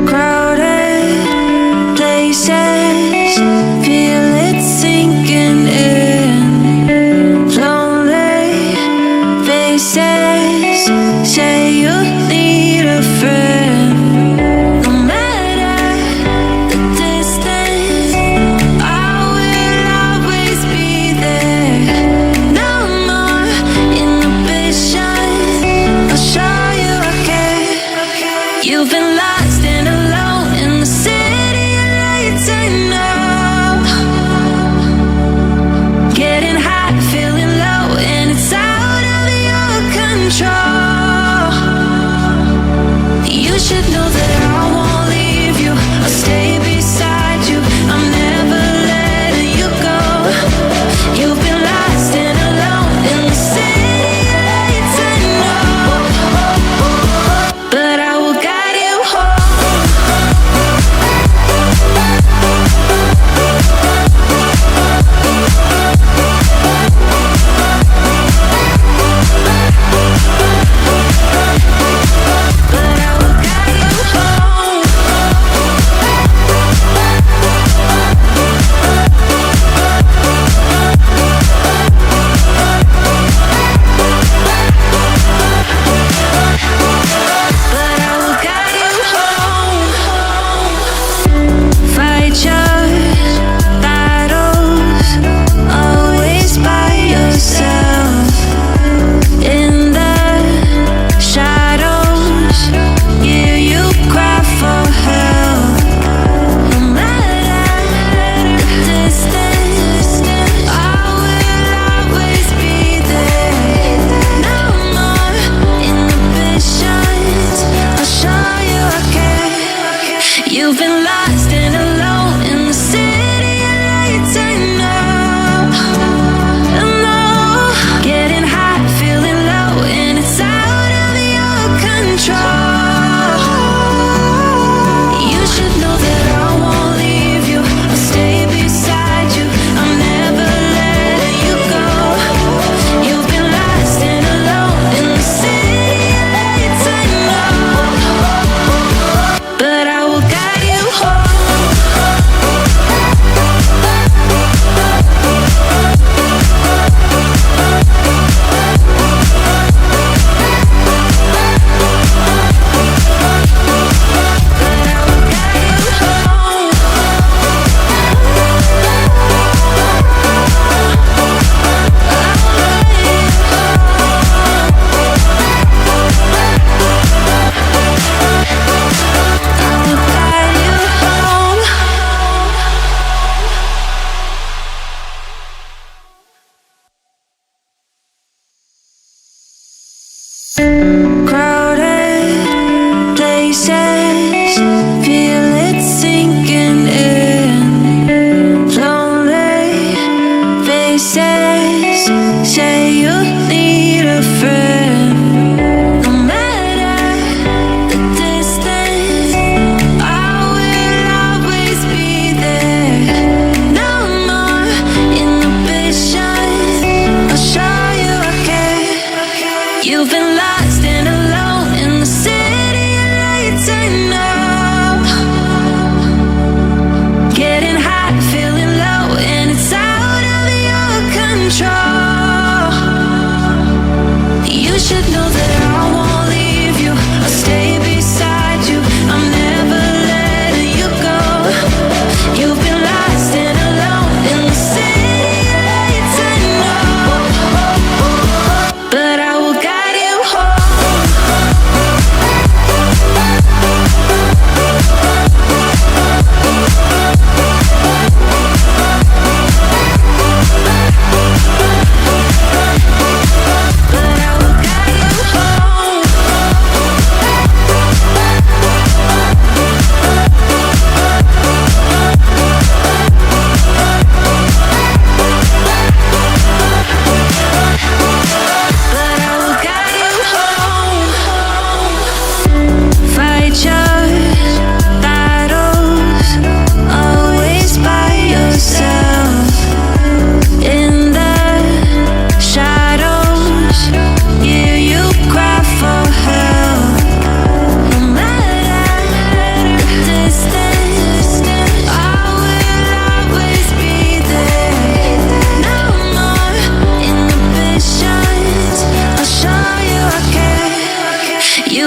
Crowded places, feel it sinking in. Lonely faces, say you need a friend. No matter the distance, I will always be there. No more inhibition, I'll show you I care. You've been lost and alone in the city of lights, I know. Getting high, feeling low, and it's out of your control. You should know that I won't leave you. I'll stay beside you. I'm never letting you go. You've been lost and alone in the city of lights, I know. But I will guide you home. But I will guide you home. But I will guide you home. Fight your battles, always by yourself. In the shadows, hear you cry for help. No matter the distance, I will always be there. No more inhibitions, I'll show you I care. You've been lost and alone in the city of lights, I know. I know. Getting high, feeling low, and it's out of your control. You should know that I won't leave you. I'll stay beside you. I'm never letting you go. You've been lost and alone in the city of lights, I know. But I will guide you home. Crowded places, feel it sinking in. Lonely faces, say you need a friend. No matter the distance, I will always be there. No more inhibition, I'll show you I care. You've been lost and alone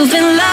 You've been lying.